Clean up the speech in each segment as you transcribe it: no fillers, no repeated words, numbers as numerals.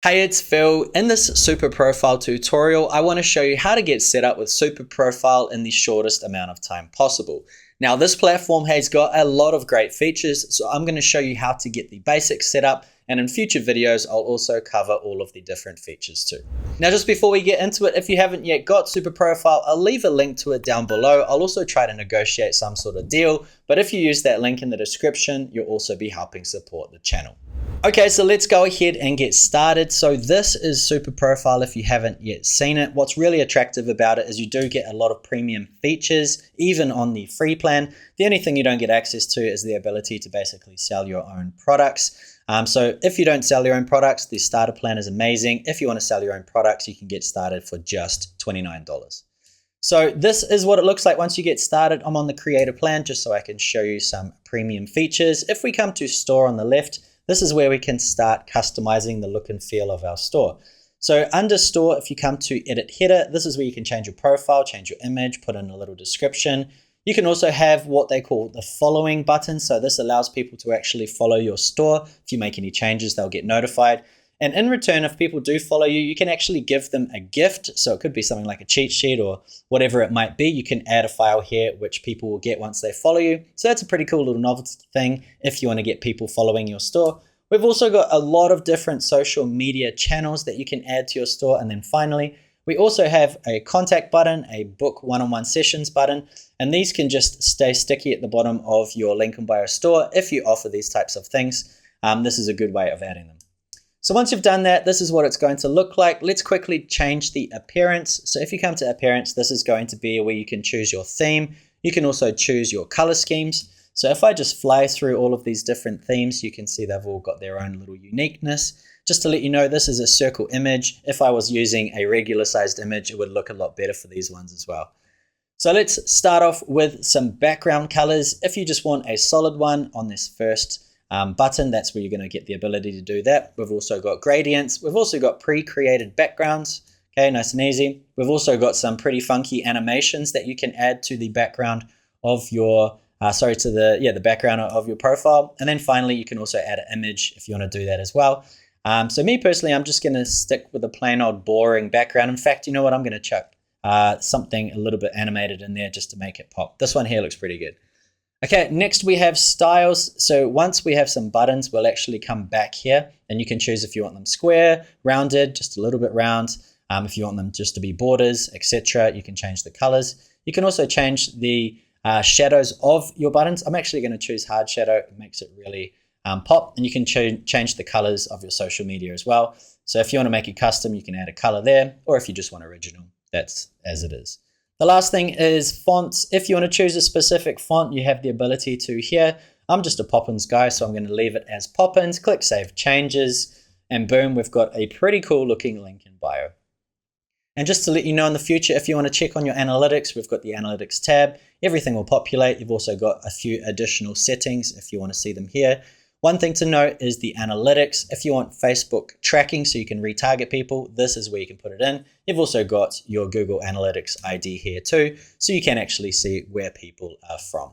Hey, it's Phil. In this SuperProfile tutorial, I want to show you how to get set up with SuperProfile in the shortest amount of time possible. Now, this platform has got a lot of great features, so I'm going to show you how to get the basics set up, and in future videos, I'll also cover all of the different features too. Now, just before we get into it, if you haven't yet got SuperProfile, I'll leave a link to it down below. I'll also try to negotiate some sort of deal, but if you use that link in the description, you'll also be helping support the channel. Okay, so let's go ahead and get started. So this is SuperProfile if you haven't yet seen it. What's really attractive about it is you do get a lot of premium features, even on the free plan. The only thing you don't get access to is the ability to basically sell your own products. So if you don't sell your own products, the starter plan is amazing. If you want to sell your own products, you can get started for just $29. So this is what it looks like once you get started. I'm on the creator plan just so I can show you some premium features. If we come to store on the left, this is where we can start customizing the look and feel of our store. So under store, if you come to edit header, this is where you can change your profile, change your image, put in a little description. You can also have what they call the following button. So this allows people to actually follow your store. If you make any changes, they'll get notified. And in return, if people do follow you, you can actually give them a gift. So it could be something like a cheat sheet or whatever it might be. You can add a file here, which people will get once they follow you. So that's a pretty cool little novelty thing if you want to get people following your store. We've also got a lot of different social media channels that you can add to your store. And then finally, we also have a contact button, a book one-on-one sessions button, and these can just stay sticky at the bottom of your link in bio store if you offer these types of things. This is a good way of adding them. So once you've done that, this is what it's going to look like. Let's quickly change the appearance. So if you come to appearance, this is going to be where you can choose your theme. You can also choose your color schemes. So if I just fly through all of these different themes, you can see they've all got their own little uniqueness. Just to let you know, this is a circle image. If I was using a regular sized image, it would look a lot better for these ones as well. So let's start off with some background colors. If you just want a solid one on this first button, that's where you're going to get the ability to do that. We've also got gradients. We've also got pre-created backgrounds. Okay, nice and easy. We've also got some pretty funky animations that you can add to the background of your the background of your profile. And then finally, you can also add an image if you want to do that as well. So me personally, I'm just going to stick with a plain old boring background. In fact, you know what? I'm going to chuck something a little bit animated in there just to make it pop. This one here looks pretty good. Okay, next we have styles. So once we have some buttons, we'll actually come back here and you can choose if you want them square, rounded, just a little bit round. If you want them just to be borders, etc., you can change the colors. You can also change the shadows of your buttons. I'm actually going to choose hard shadow. It makes it really pop, and you can change the colors of your social media as well. So if you want to make it custom, you can add a color there, or if you just want original, that's as it is. The last thing is fonts. If you want to choose a specific font, you have the ability to here. I'm just a Poppins guy, so I'm going to leave it as Poppins. Click Save Changes, and boom, we've got a pretty cool looking link in bio. And just to let you know in the future, if you want to check on your analytics, we've got the analytics tab. Everything will populate. You've also got a few additional settings if you want to see them here. One thing to note is the analytics. If you want Facebook tracking so you can retarget people, this is where you can put it in. You've also got your Google Analytics ID here too, so you can actually see where people are from.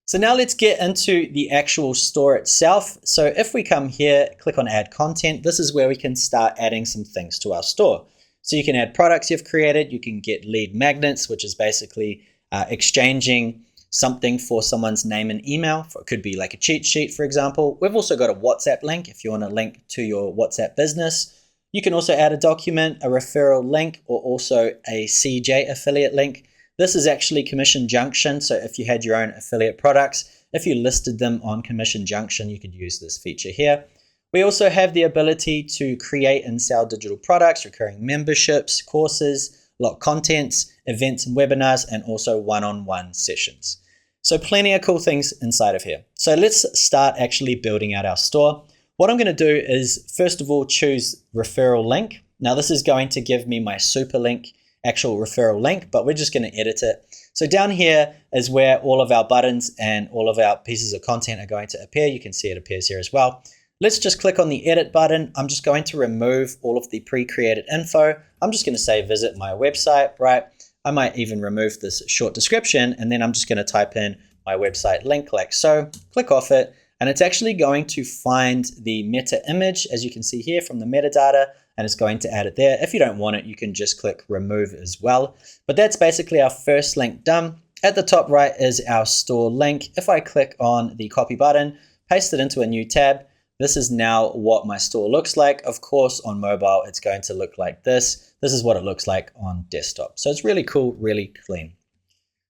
So now let's get into the actual store itself. So if we come here, click on Add Content, this is where we can start adding some things to our store. So you can add products you've created. You can get lead magnets, which is basically exchanging something for someone's name and email. It could be like a cheat sheet, for example. We've also got a WhatsApp link if you want to link to your WhatsApp business. You can also add a document, a referral link, or also a CJ affiliate link. This is actually Commission Junction. So if you had your own affiliate products, if you listed them on Commission Junction, you could use this feature here. We also have the ability to create and sell digital products, recurring memberships, courses, lock contents, events and webinars, and also one-on-one sessions. So plenty of cool things inside of here. So let's start actually building out our store. What I'm going to do is, first of all, choose referral link. Now this is going to give me my super link, actual referral link, but we're just going to edit it. So down here is where all of our buttons and all of our pieces of content are going to appear. You can see it appears here as well. Let's just click on the edit button. I'm just going to remove all of the pre-created info. I'm just going to say visit my website, right? I might even remove this short description, and then I'm just going to type in my website link like so. Click off it, and it's actually going to find the meta image, as you can see here from the metadata, and it's going to add it there. If you don't want it, you can just click remove as well. But that's basically our first link done. At the top right is our store link. If I click on the copy button, paste it into a new tab, this is now what my store looks like. Of course, on mobile, it's going to look like this. This is what it looks like on desktop. So it's really cool, really clean.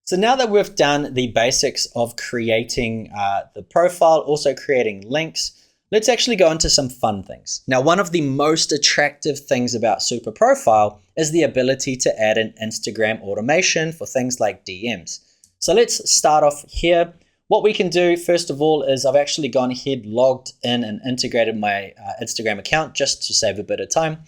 So now that we've done the basics of creating the profile, also creating links, let's actually go into some fun things. Now, one of the most attractive things about SuperProfile is the ability to add an Instagram automation for things like DMs. So let's start off here. What we can do, first of all, is I've actually gone ahead, logged in and integrated my Instagram account just to save a bit of time.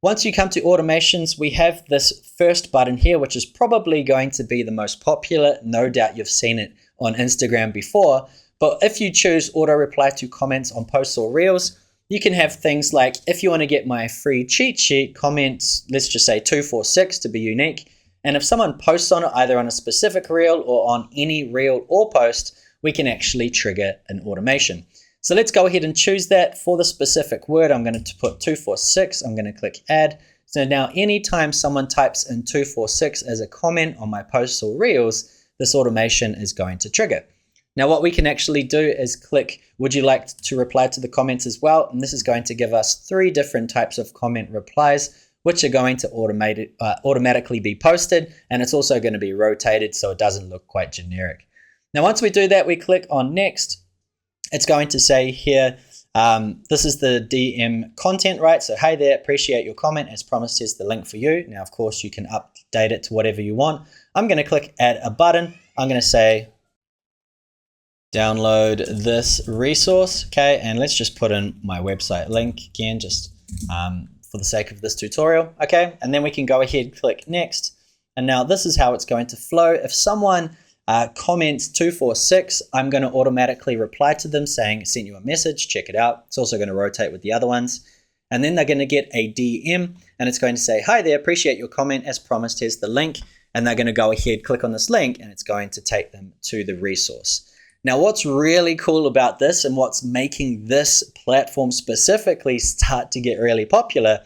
Once you come to automations, we have this first button here, which is probably going to be the most popular. No doubt you've seen it on Instagram before. But if you choose auto reply to comments on posts or reels, you can have things like, if you want to get my free cheat sheet, comments, let's just say 246 to be unique. And if someone posts on it, either on a specific reel or on any reel or post, we can actually trigger an automation. So let's go ahead and choose that. For the specific word, I'm going to put 246. I'm going to click add. So now anytime someone types in 246 as a comment on my posts or reels, this automation is going to trigger. Now what we can actually do is click, would you like to reply to the comments as well? And this is going to give us 3 different types of comment replies, which are going to automatically be posted. And it's also going to be rotated so it doesn't look quite generic. Now, once we do that, we click on next. It's going to say here, this is the DM content, right? So, hey there, appreciate your comment. As promised, here's the link for you. Now, of course, you can update it to whatever you want. I'm going to click add a button. I'm going to say, download this resource, okay? And let's just put in my website link again, just for the sake of this tutorial, okay? And then we can go ahead, click next. And now this is how it's going to flow. If someone comments 246, I'm going to automatically reply to them saying, sent you a message, check it out. It's also going to rotate with the other ones. And then they're going to get a DM and it's going to say, hi there, appreciate your comment. As promised, here's the link. And they're going to go ahead, click on this link, and it's going to take them to the resource. Now, what's really cool about this and what's making this platform specifically start to get really popular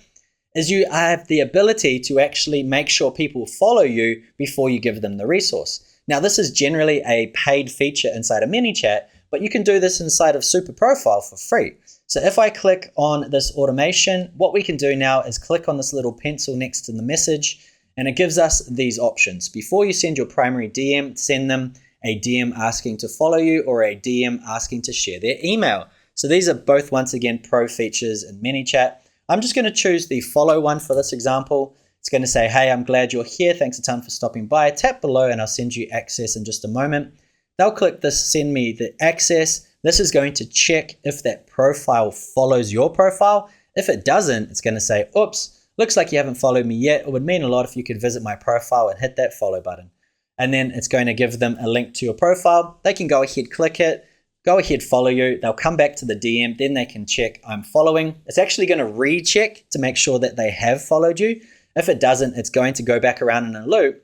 is you have the ability to actually make sure people follow you before you give them the resource. Now, this is generally a paid feature inside of ManyChat, but you can do this inside of SuperProfile for free. So if I click on this automation, what we can do now is click on this little pencil next to the message, and it gives us these options. Before you send your primary DM, send them a DM asking to follow you or a DM asking to share their email. So these are both, once again, pro features in ManyChat. I'm just going to choose the follow one for this example. It's going to say, hey, I'm glad you're here. Thanks a ton for stopping by. Tap below and I'll send you access in just a moment. They'll click this, send me the access. This is going to check if that profile follows your profile. If it doesn't, it's going to say, oops, looks like you haven't followed me yet. It would mean a lot if you could visit my profile and hit that follow button. And then it's going to give them a link to your profile. They can go ahead, click it, go ahead, follow you. They'll come back to the DM. Then they can check I'm following. It's actually going to recheck to make sure that they have followed you. If it doesn't, it's going to go back around in a loop.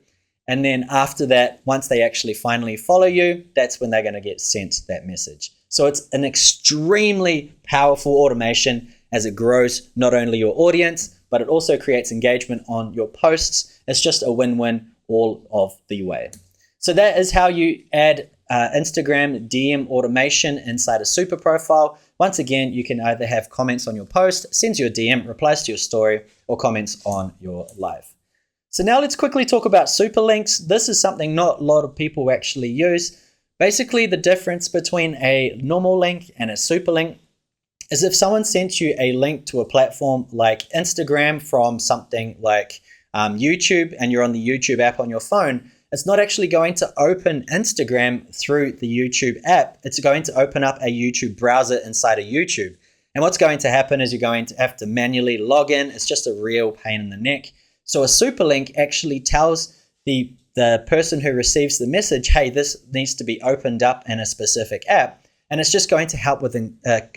And then after that, once they actually finally follow you, that's when they're going to get sent that message. So it's an extremely powerful automation as it grows not only your audience, but it also creates engagement on your posts. It's just a win-win all of the way. So that is how you add Instagram DM automation inside a SuperProfile. Once again, you can either have comments on your post, sends you a DM, replies to your story, or comments on your live. So now let's quickly talk about super links. This is something not a lot of people actually use. Basically, the difference between a normal link and a super link is if someone sent you a link to a platform like Instagram from something like YouTube, and you're on the YouTube app on your phone, it's not actually going to open Instagram through the YouTube app. It's going to open up a YouTube browser inside of YouTube. And what's going to happen is you're going to have to manually log in. It's just a real pain in the neck. So a super link actually tells the person who receives the message, hey, this needs to be opened up in a specific app. And it's just going to help with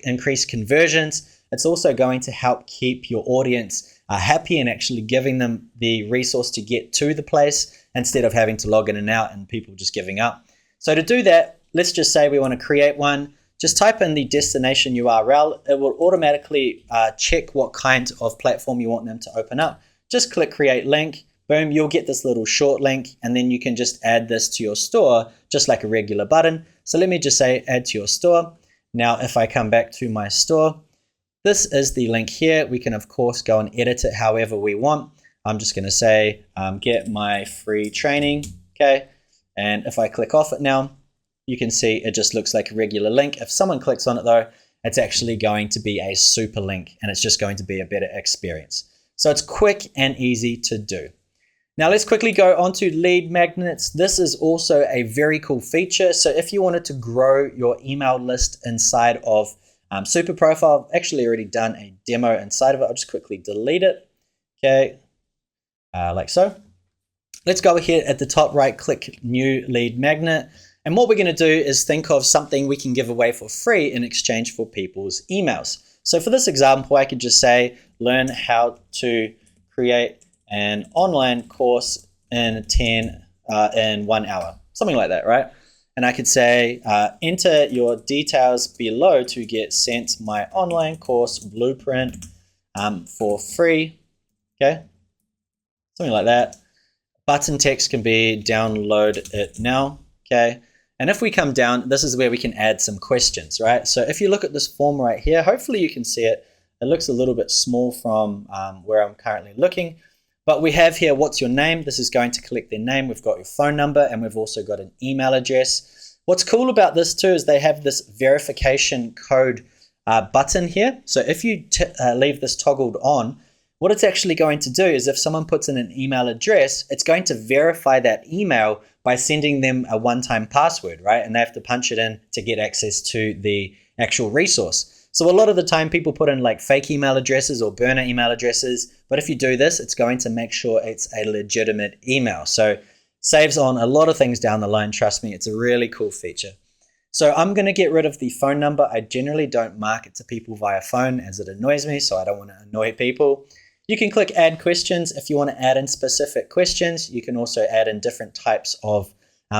increased conversions. It's also going to help keep your audience happy and actually giving them the resource to get to the place instead of having to log in and out and people just giving up. So to do that, let's just say we want to create one. just type in the destination URL. It will automatically check what kind of platform you want them to open up. Just click create link. Boom, you'll get this little short link, and then you can just add this to your store just like a regular button. So let me just say add to your store. Now if I come back to my store, this is the link here. We can of course go and edit it however we want. I'm just going to say get my free training. Okay, and if I click off it now, you can see it just looks like a regular link. If someone clicks on it though, it's actually going to be a super link, and it's just going to be a better experience. So it's quick and easy to do. Now let's quickly go on to lead magnets. This is also a very cool feature. So if you wanted to grow your email list inside of SuperProfile, I've actually already done a demo inside of it. I'll just quickly delete it. Okay, like so. Let's go ahead at the top right, click new lead magnet. And what we're going to do is think of something we can give away for free in exchange for people's emails. So for this example, I could just say, learn how to create an online course in 1 hour, something like that, right? And I could say, enter your details below to get sent my online course blueprint for free, okay? Something like that. Button text can be download it now, okay? And if we come down, this is where we can add some questions, right? So if you look at this form right here, hopefully you can see it. It looks a little bit small from where I'm currently looking. But we have here, what's your name? This is going to collect their name. We've got your phone number, and we've also got an email address. What's cool about this too is they have this verification code button here. So if you leave this toggled on, what it's actually going to do is if someone puts in an email address, it's going to verify that email by sending them a one-time password, right? And they have to punch it in to get access to the actual resource. So a lot of the time people put in like fake email addresses or burner email addresses, but if you do this, it's going to make sure it's a legitimate email. So saves on a lot of things down the line. Trust me, it's a really cool feature. So I'm going to get rid of the phone number. I generally don't market to people via phone as it annoys me, so I don't want to annoy people. You can click add questions if you want to add in specific questions. You can also add in different types of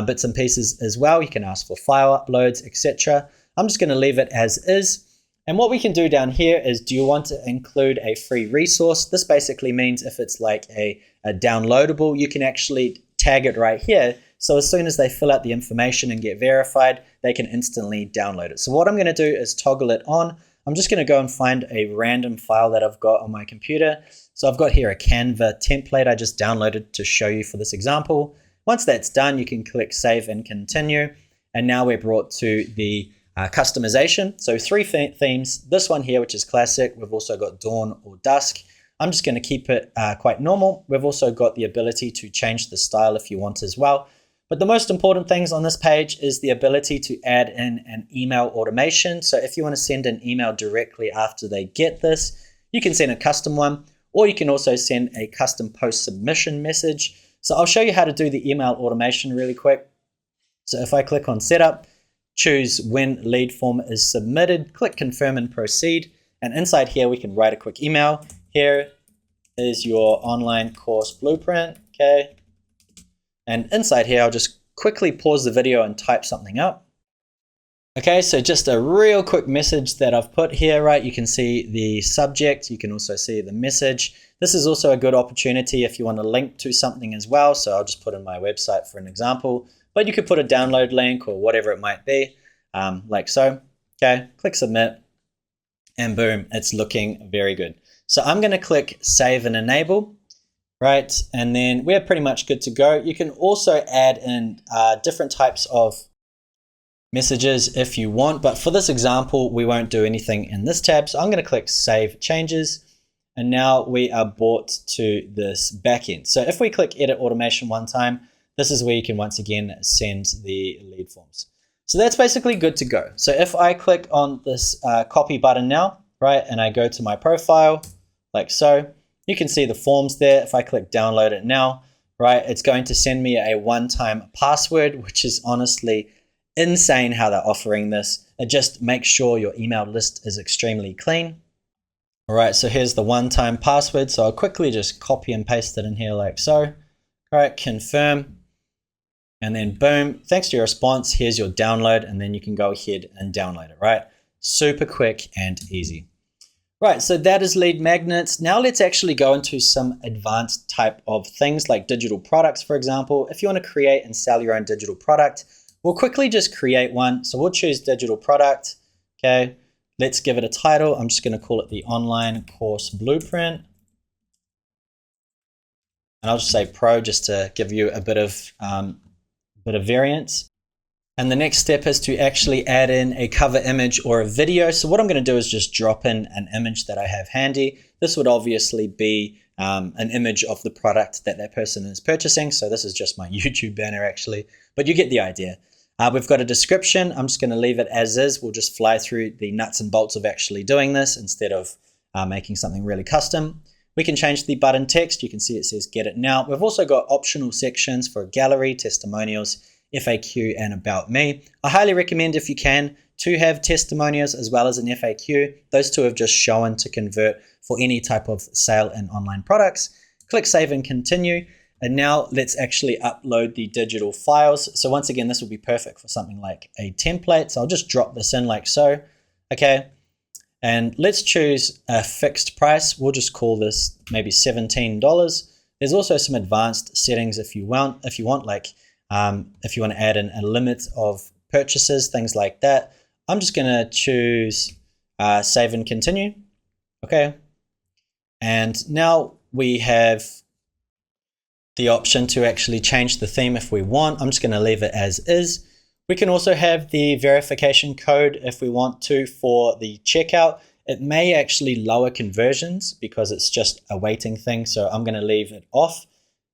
bits and pieces as well. You can ask for file uploads, etc. I'm just going to leave it as is. And what we can do down here is, do you want to include a free resource? This basically means if it's like a downloadable, you can actually tag it right here. So as soon as they fill out the information and get verified, they can instantly download it. So what I'm going to do is toggle it on. I'm just going to go and find a random file that I've got on my computer. So I've got here a Canva template I just downloaded to show you for this example. Once that's done, you can click save and continue. And now we're brought to the customization. So 3 themes. This one here, which is classic. We've also got dawn or dusk. I'm just going to keep it quite normal. We've also got the ability to change the style if you want as well. But the most important things on this page is the ability to add in an email automation. So if you want to send an email directly after they get this, you can send a custom one, or you can also send a custom post submission message. So I'll show you how to do the email automation really quick. So if I click on setup, choose when lead form is submitted, click confirm and proceed. And inside here, we can write a quick email. Here is your online course blueprint, okay? And inside here, I'll just quickly pause the video and type something up. Okay, so just a real quick message that I've put here, right? You can see the subject, you can also see the message. This is also a good opportunity if you want to link to something as well. So I'll just put in my website for an example, but you could put a download link or whatever it might be, like so. Okay, click submit, and boom, it's looking very good. So I'm going to click save and enable. Right, and then we're pretty much good to go. You can also add in different types of messages if you want, but for this example, we won't do anything in this tab. So I'm going to click Save Changes, and now we are brought to this backend. So if we click Edit Automation one time, this is where you can once again send the lead forms. So that's basically good to go. So if I click on this copy button now, right, and I go to my profile, like so, you can see the forms there. If I click download it now, right, it's going to send me a one-time password, which is honestly insane how they're offering this. It just makes sure your email list is extremely clean. All right, so here's the one-time password. So I'll quickly just copy and paste it in here like so. All right, confirm. And then boom, thanks to your response, here's your download, and then you can go ahead and download it, right? Super quick and easy. Right, so that is lead magnets. Now let's actually go into some advanced type of things like digital products, for example. If you want to create and sell your own digital product, we'll quickly just create one. So we'll choose digital product, okay? Let's give it a title. I'm just going to call it the online course blueprint. And I'll just say pro just to give you a bit of variance. And the next step is to actually add in a cover image or a video. So what I'm going to do is just drop in an image that I have handy. This would obviously be an image of the product that that person is purchasing. So this is just my YouTube banner actually, but you get the idea. We've got a description. I'm just going to leave it as is. We'll just fly through the nuts and bolts of actually doing this instead of making something really custom. We can change the button text. You can see it says get it now. We've also got optional sections for gallery, testimonials, FAQ, and about me. I highly recommend, if you can, to have testimonials as well as an FAQ. Those two have just shown to convert for any type of sale in online products. Click save and continue. And now let's actually upload the digital files. So once again, this will be perfect for something like a template. So I'll just drop this in like so. Okay. And let's choose a fixed price. We'll just call this maybe $17. There's also some advanced settings if you want like if you want to add in a limit of purchases, things like that. I'm just going to choose save and continue. Okay. And now we have the option to actually change the theme if we want. I'm just going to leave it as is. We can also have the verification code if we want to for the checkout. It may actually lower conversions because it's just a waiting thing. So I'm going to leave it off.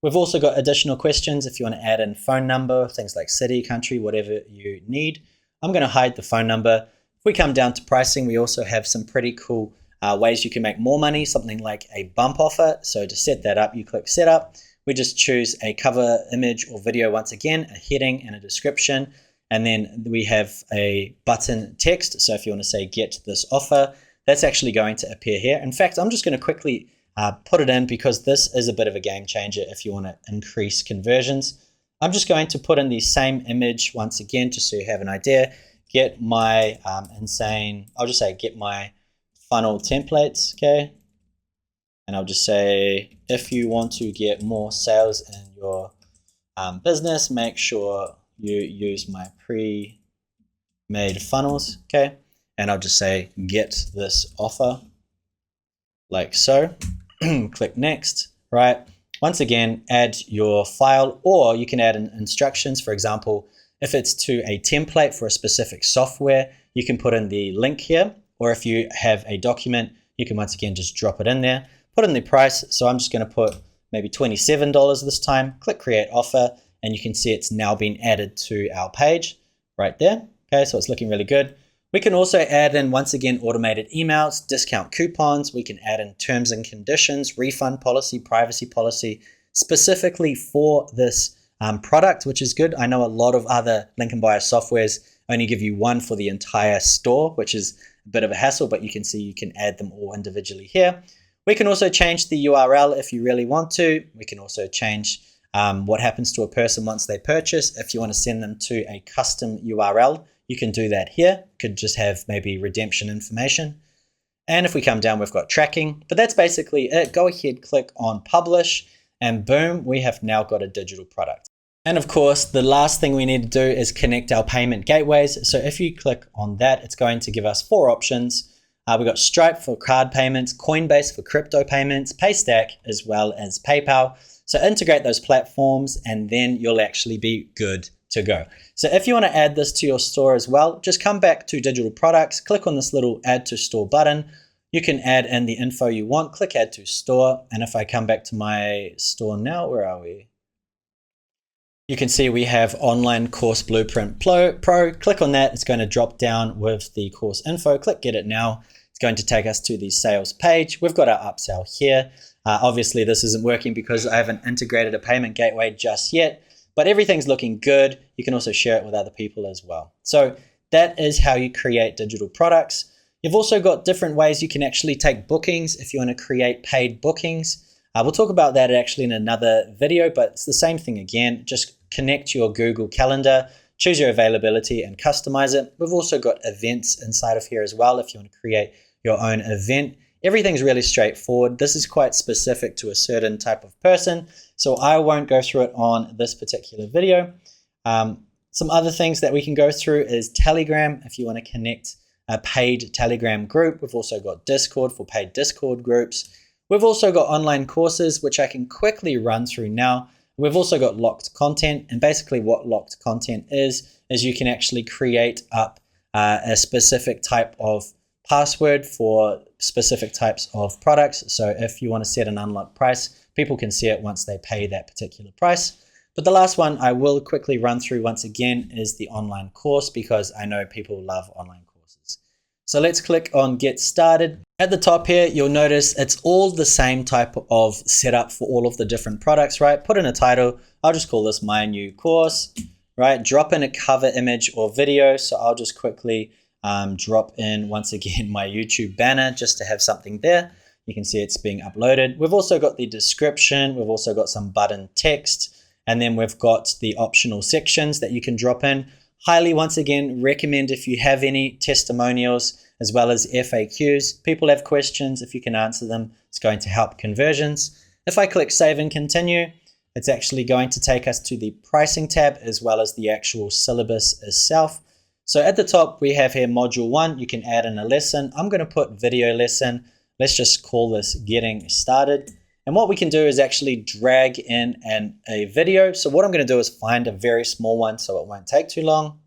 We've also got additional questions if you want to add in phone number, things like city, country, whatever you need. I'm going to hide the phone number. If we come down to pricing, we also have some pretty cool ways you can make more money, something like a bump offer. So to set that up, you click setup. We just choose a cover image or video once again, a heading and a description. And then we have a button text. So if you want to say get this offer, that's actually going to appear here. In fact, I'm just going to quickly put it in because this is a bit of a game changer if you want to increase conversions. I'm just going to put in the same image once again, just so you have an idea. Get my I'll just say get my funnel templates, okay? And I'll just say, if you want to get more sales in your business, make sure you use my pre-made funnels, okay? And I'll just say, get this offer, like so. Click next, right? Once again, add your file, or you can add in instructions. For example, if it's to a template for a specific software, you can put in the link here, or if you have a document, you can once again just drop it in there. Put in the price, so I'm just going to put maybe $27 this time. Click create offer, and you can see it's now been added to our page right there. Okay, so it's looking really good. We can also add in, once again, automated emails, discount coupons. We can add in terms and conditions, refund policy, privacy policy, specifically for this product, which is good. I know a lot of other link and bio softwares only give you one for the entire store, which is a bit of a hassle, but you can see you can add them all individually here. We can also change the URL if you really want to. We can also change what happens to a person once they purchase. If you want to send them to a custom URL, you can do that here. Could just have maybe redemption information. And if we come down, we've got tracking, but that's basically it. Go ahead, click on publish, and boom, we have now got a digital product. And of course, the last thing we need to do is connect our payment gateways. So if you click on that, it's going to give us 4 options. We've got Stripe for card payments, Coinbase for crypto payments, Paystack, as well as PayPal. So integrate those platforms, and then you'll actually be good to go. So if you want to add this to your store as well, just come back to digital products, click on this little add to store button. You can add in the info you want, click add to store. And if I come back to my store now, where are we? You can see we have online course blueprint pro. Click on that. It's going to drop down with the course info. Click get it now. It's going to take us to the sales page. We've got our upsell here. Obviously this isn't working because I haven't integrated a payment gateway just yet, but everything's looking good. You can also share it with other people as well. So that is how you create digital products. You've also got different ways you can actually take bookings if you want to create paid bookings. We'll talk about that actually in another video, but it's the same thing again. Just connect your Google Calendar, choose your availability and customize it. We've also got events inside of here as well if you want to create your own event. Everything's really straightforward. This is quite specific to a certain type of person, so I won't go through it on this particular video. Some other things that we can go through is Telegram if you want to connect a paid Telegram group. We've also got Discord for paid Discord groups. We've also got online courses, which I can quickly run through now. We've also got locked content, and basically what locked content is you can actually create up a specific type of password for specific types of products. So if you want to set an unlocked price, people can see it once they pay that particular price. But the last one I will quickly run through once again is the online course, because I know people love online courses. So let's click on Get Started. At the top here, you'll notice it's all the same type of setup for all of the different products, right? Put in a title. I'll just call this My New Course, right? Drop in a cover image or video. So I'll just quickly drop in, once again, my YouTube banner just to have something there. You can see it's being uploaded. We've also got the description. We've also got some button text. And then we've got the optional sections that you can drop in. Highly, once again, recommend if you have any testimonials as well as FAQs. People have questions. If you can answer them, it's going to help conversions. If I click Save and Continue, it's actually going to take us to the pricing tab as well as the actual syllabus itself. So at the top, we have here Module 1. You can add in a lesson. I'm going to put video lesson. Let's just call this Getting Started. And what we can do is actually drag in a video. So what I'm going to do is find a very small one so it won't take too long.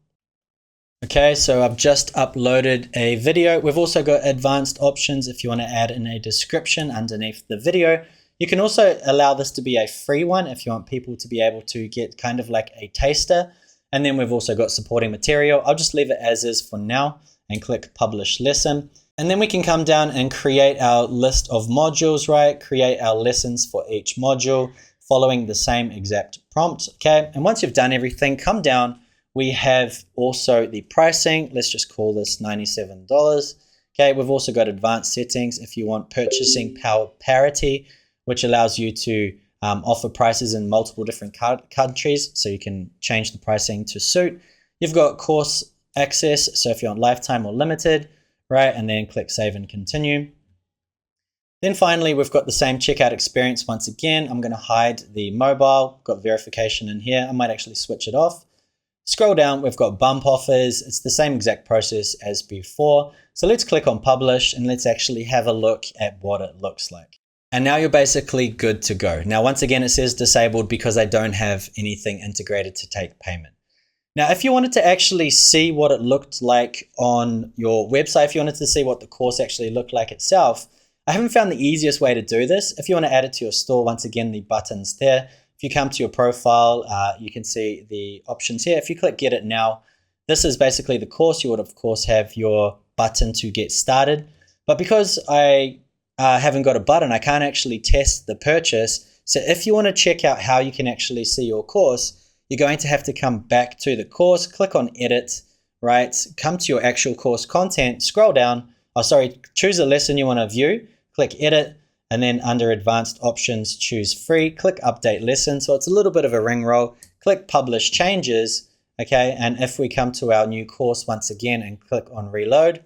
Okay, so I've just uploaded a video. We've also got advanced options if you want to add in a description underneath the video. You can also allow this to be a free one if you want people to be able to get kind of like a taster. And then we've also got supporting material. I'll just leave it as is for now and click Publish Lesson. And then we can come down and create our list of modules, right? Create our lessons for each module following the same exact prompt, okay? And once you've done everything, come down. We have also the pricing. Let's just call this $97. Okay, we've also got advanced settings if you want purchasing power parity, which allows you to offer prices in multiple different countries, so you can change the pricing to suit. You've got course access, so if you want lifetime or limited, right? And then click Save and Continue. Then finally, we've got the same checkout experience once again. I'm going to hide the mobile, got verification in here. I might actually switch it off. Scroll down, we've got bump offers. It's the same exact process as before. So let's click on Publish and let's actually have a look at what it looks like. And now you're basically good to go. Now, once again, it says disabled because I don't have anything integrated to take payment. Now, if you wanted to actually see what it looked like on your website, if you wanted to see what the course actually looked like itself, I haven't found the easiest way to do this. If you want to add it to your store, once again, the button's there. If you come to your profile, you can see the options here. If you click Get It Now, this is basically the course. You would, of course, have your button to get started. But because I haven't got a button, I can't actually test the purchase. So if you want to check out how you can actually see your course, you're going to have to come back to the course, click on Edit, right? Come to your actual course content, scroll down. Choose a lesson you want to view, click Edit, and then under Advanced Options, choose Free, click Update Lesson. So it's a little bit of a ring roll. Click Publish Changes, okay? And if we come to our new course once again and click on Reload,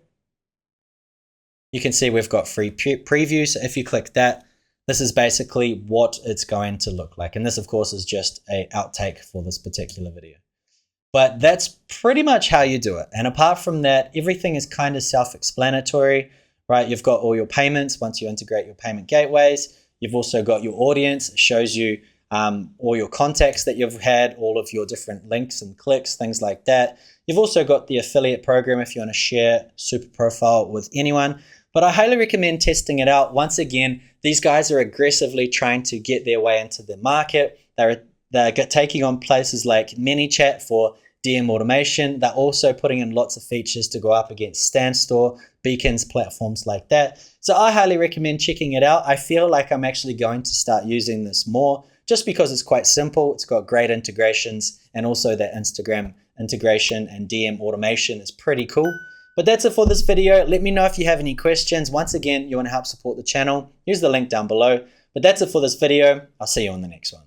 you can see we've got free preview. So if you click that, this is basically what it's going to look like. And this, of course, is just an outtake for this particular video. But that's pretty much how you do it. And apart from that, everything is kind of self-explanatory, right? You've got all your payments once you integrate your payment gateways. You've also got your audience. It shows you all your contacts that you've had, all of your different links and clicks, things like that. You've also got the affiliate program if you want to share SuperProfile with anyone. But I highly recommend testing it out. Once again, these guys are aggressively trying to get their way into the market. They're taking on places like ManyChat for DM automation. They're also putting in lots of features to go up against StanStore, Beacons, platforms like that. So I highly recommend checking it out. I feel like I'm actually going to start using this more just because it's quite simple. It's got great integrations, and also that Instagram integration and DM automation is pretty cool. But that's it for this video. Let me know if you have any questions. Once again, you want to help support the channel, use the link down below. But that's it for this video. I'll see you on the next one.